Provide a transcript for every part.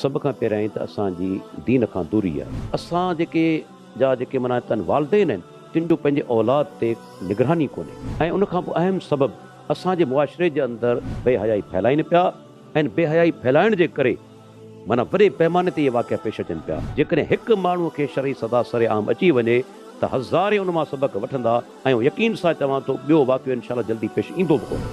सभ खां पहिरियों त असांजी दीन खां दूरी आहे। असां जेके माना तन वालदेन आहिनि तिन जो पंहिंजे औलाद ते निगरानी कोन्हे ऐं उन खां पोइ अहम सबबु असांजे मुआशिरे जे अंदरि बेहयाई फैलाइनि पिया ऐं बेहयाई फैलाइण जे करे माना वॾे पैमाने ते इहे वाक़िया पेश अचनि पिया। जेकॾहिं हिकु माण्हूअ खे शरई सदा सरे आम अची वञे त हज़ारे उन मां सबक़ वठंदा ऐं यकीन सां चवां थो ॿियो वाक़ियो इनशाला जल्दी पेश ईंदो बि कोन्हे।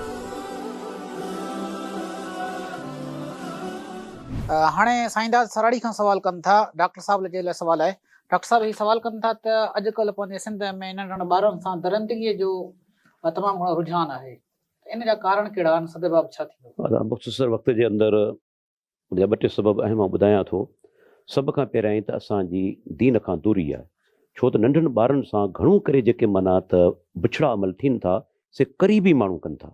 हाणे साईंदास सराड़ी खां सवाल कनि था, डॉक्टर साहब जे लाइ सवाल आहे। डॉक्टर साहब ही सवाल कनि था त अॼुकल्ह पंहिंजे सिंध में नंढनि ॿारनि सां दरिंदगीअ जो तमामु घणो रुझान आहे, इन जा कारण कहिड़ा आहिनि, सबब छा थींदो? मुख़्तसर वक़्त जे अंदरि उनजा ॿ टे सबब अहम ॿुधायां थो। सभ खां पहिरियों त असांजी दीन खां दूरी आहे, छो त नंढनि ॿारनि सां घणो करे जेके माना त बिछड़ा अमल थियनि था से क़रीबी माण्हू कनि था,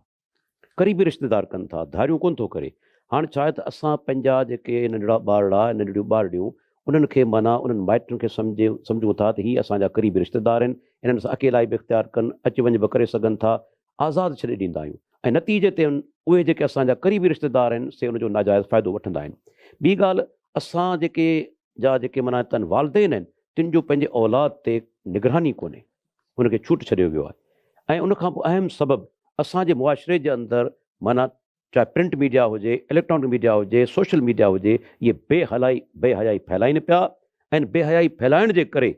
क़रीबी रिश्तेदार कनि था, धारियूं कोन थो करे। हाणे छा आहे त असां पंहिंजा जेके नंढड़ा ॿारड़ा नंढड़ियूं ॿारड़ियूं उन्हनि खे माना उन्हनि माइटनि खे सम्झूं था त हीअ असांजा क़रीबी रिश्तेदार आहिनि, इन्हनि सां अकेलाई बि इख़्तियार कनि, अच वञ बि करे सघनि था, आज़ादु छॾे ॾींदा आहियूं ऐं नतीजे ते उहे जेके असांजा क़रीबी रिश्तेदार आहिनि से उनजो नाजाइज़ फ़ाइदो वठंदा आहिनि। ॿी ॻाल्हि, असां जेके माना तन वालदेन आहिनि तिन जो पंहिंजे औलाद ते निगरानी कोन्हे, हुनखे छूट छॾियो वियो आहे। ऐं उन खां पोइ अहम सबबु असांजे मुआशिरे जे अंदरि माना चाहे प्रिंट मीडिया हुजे, इलेक्ट्रॉनिक मीडिया हुजे, सोशल मीडिया हुजे, इहे बेहयाई फैलाइनि पिया ऐं बेहयाई फैलाइण जे करे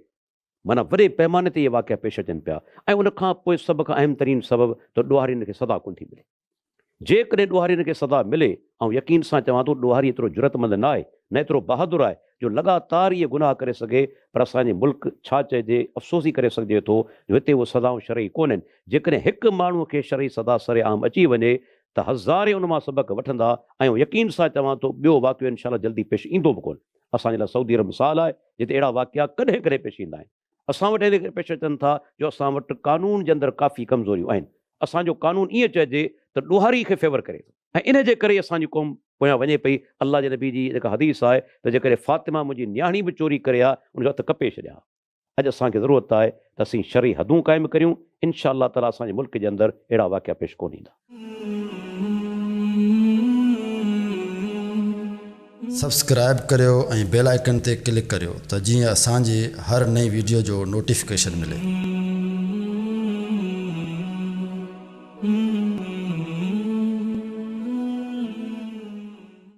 माना वॾे पैमाने ते इहे वाक़िया पेश अचनि पिया। ऐं उन खां पोइ सभ खां अहम तरीन सबबु त ॾोहारियुनि खे सदा कोन थी मिले। जेकॾहिं ॾोहारियुनि खे सदा मिले, ऐं यकीन सां चवां थो ॾोहारी एतिरो जुरतमंद न आहे, न एतिरो बहादुर आहे जो लगातार इहे गुनाह करे सघे, पर असांजे मुल्क छा चइजे अफ़सोस ई करे सघिजे थो जो हिते उहे सदाऊं शरई कोन आहिनि। जेकॾहिं हिकु माण्हूअ खे शरई सदा सरे आम अची वञे त हज़ारे उन मां सबक़ वठंदा ऐं यकीन सां चवां थो ॿियो वाक़ियो इनशाला जल्दी पेश ईंदो बि कोन। असांजे लाइ सऊदी अरब मिसाल आहे जिते अहिड़ा वाक़िया कॾहिं कॾहिं पेश ईंदा आहिनि। असां वटि हिन करे पेश अचनि था जो असां वटि कानून जे अंदरि काफ़ी कमज़ोरियूं आहिनि। असांजो कानून ईअं चइजे त ॾोहारी खे फेवर करे ऐं इन जे करे असांजी क़ौम पोयां वञे पई। अल्लाह जे नबी जी जेका हदीस आहे त जेकॾहिं फ़ातिमा मुंहिंजी न्याणी बि चोरी करे आहे उनजो हथु कपे छॾिया। अॼु असांखे ज़रूरत आहे त असीं शरई हदूं क़ाइमु करियूं, इनशा अल्लाह ताला असांजे मुल्क जे अंदरि अहिड़ा वाक़िया पेश कोन ईंदा। सब्सक्राइब करियो ऐं बेल आइकन ते क्लिक करियो त जीअं असांजी हर नई वीडियो जो नोटिफिकेशन मिले।